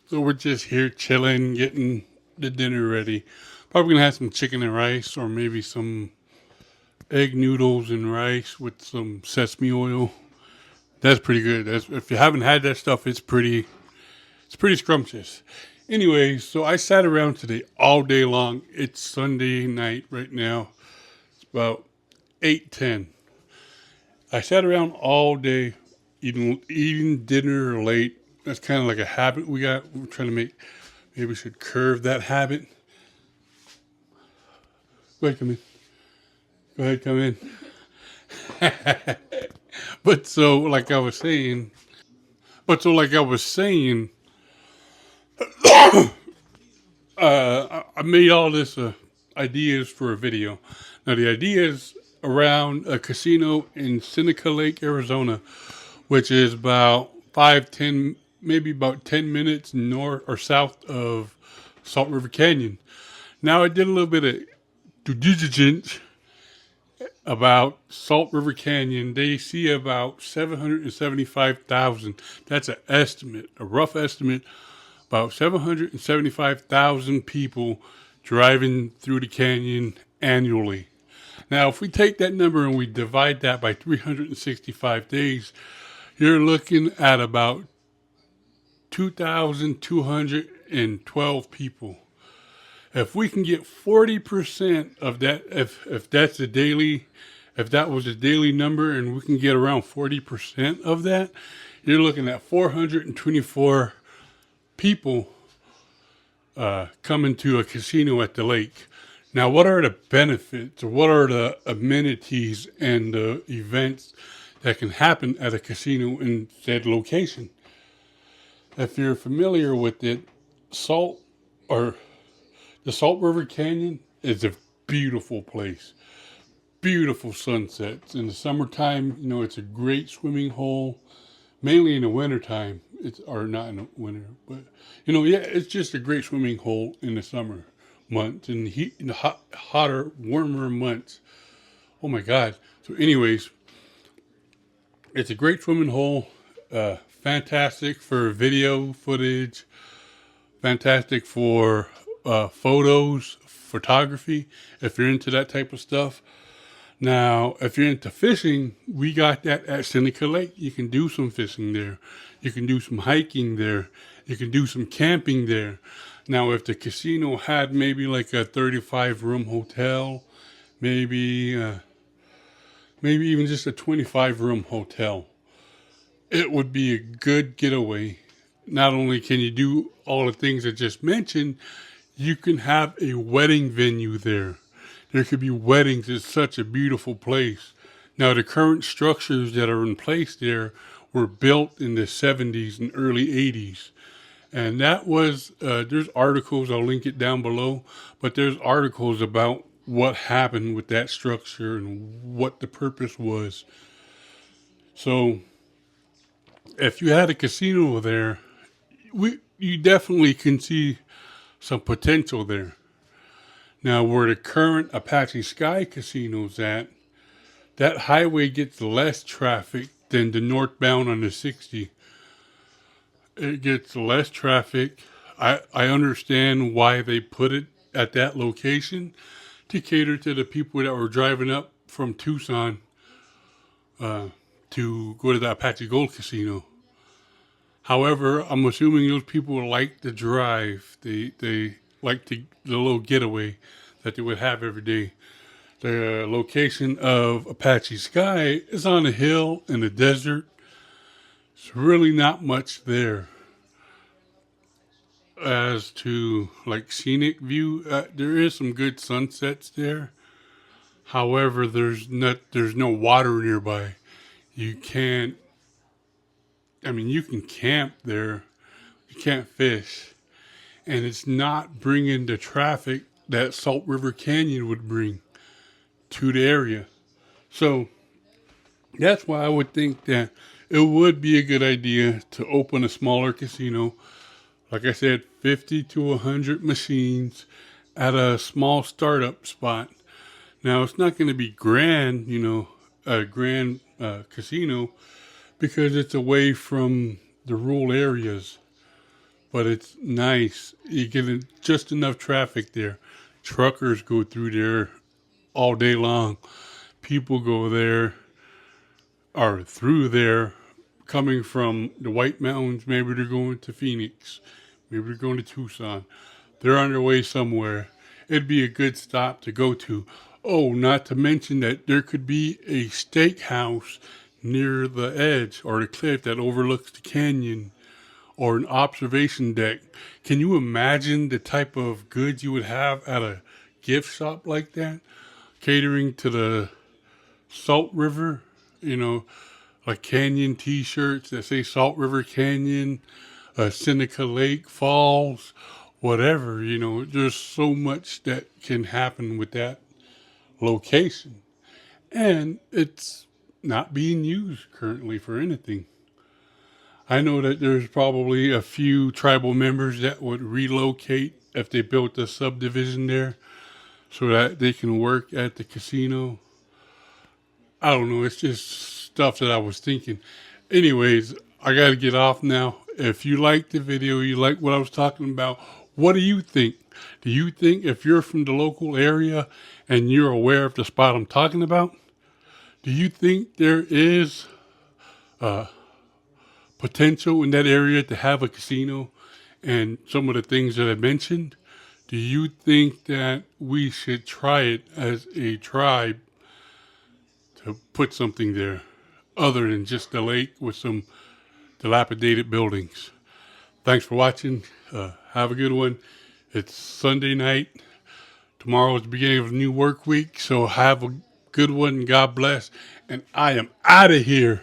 So we're just here chilling, getting the dinner ready. Probably gonna have some chicken and rice, or maybe some egg noodles and rice with some sesame oil. That's pretty good. If you haven't had that stuff, it's pretty scrumptious. Anyway, so I sat around today all day long. It's Sunday night right now. It's about 8:10. I sat around all day eating dinner late. That's kind of like a habit we got. We're trying to make. Maybe we should curve that habit. Go ahead, come in. Go ahead, come in. But so, like I was saying, like I was saying, I made all this ideas for a video. Now the idea is around a casino in Seneca Lake, Arizona, which is about 5, 10, maybe about 10 minutes north or south of Salt River Canyon. Now I did a little bit of due diligence about Salt River Canyon. They see about 775,000. That's an estimate, a rough estimate. About 775,000 people driving through the canyon annually. Now, if we take that number and we divide that by 365 days, you're looking at about 2,212 people. If we can get 40% of that, if that's a daily, if that was a daily number, and we can get around 40% of that, you're looking at 424 people coming to a casino at the lake. Now, what are the benefits? What are the amenities and the events that can happen at a casino in said location? If you're familiar with it, Salt or the Salt River Canyon is a beautiful place. Beautiful sunsets. In the summertime, it's a great swimming hole. Mainly in the wintertime, or not in the winter, but yeah, it's just a great swimming hole in the summer months and in the hotter, warmer months. Oh my God! So, anyways, it's a great swimming hole. Fantastic for video footage. Fantastic for photos, photography. If you're into that type of stuff. Now, if you're into fishing, we got that at Seneca Lake. You can do some fishing there. You can do some hiking there. You can do some camping there. Now, if the casino had maybe like a 35-room hotel, maybe maybe even just a 25-room hotel, it would be a good getaway. Not only can you do all the things I just mentioned, you can have a wedding venue there. There could be weddings. It's such a beautiful place. Now, the current structures that are in place there were built in the 70s and early 80s. And that was, there's articles, I'll link it down below, but there's articles about what happened with that structure and what the purpose was. So, if you had a casino there, you definitely can see some potential there. Now, where the current Apache Sky Casino's at, that highway gets less traffic than the northbound on the 60. It gets less traffic. I understand why they put it at that location to cater to the people that were driving up from Tucson to go to the Apache Gold Casino. However, I'm assuming those people like to drive. They like the little getaway that they would have every day. The location of Apache Sky is on a hill in the desert. It's really not much there. As to like scenic view, there is some good sunsets there. However, there's no water nearby. You can't. I mean, you can camp there. You can't fish, and it's not bringing the traffic that Salt River Canyon would bring to the area. So that's why I would think that it would be a good idea to open a smaller casino. Like I said, 50 to 100 machines at a small startup spot. Now, it's not going to be grand, a grand casino because it's away from the rural areas. but it's nice. You get just enough traffic there. Truckers go through there all day long. People go there or through there coming from the White Mountains. Maybe they're going to Phoenix. Maybe they're going to Tucson. They're on their way somewhere. It'd be a good stop to go to. Oh, not to mention that there could be a steakhouse near the edge or the cliff that overlooks the canyon or an observation deck. Can you imagine the type of goods you would have at a gift shop like that? Catering to the Salt River, you know, like canyon t-shirts that say Salt River Canyon, Seneca Lake Falls, whatever, there's so much that can happen with that location. And it's not being used currently for anything. I know that there's probably a few tribal members that would relocate if they built a subdivision there so that they can work at the casino. I don't know. It's just stuff that I was thinking. Anyways, I got to get off now. If you liked the video, you like what I was talking about, what do you think? Do you think if you're from the local area and you're aware of the spot I'm talking about, do you think there is potential in that area to have a casino and some of the things that I mentioned? Do you think that we should try it as a tribe to put something there other than just the lake with some dilapidated buildings? Thanks for watching. Have a good one. It's Sunday night. Tomorrow is the beginning of a new work week, so have a good one. God bless. And I am out of here.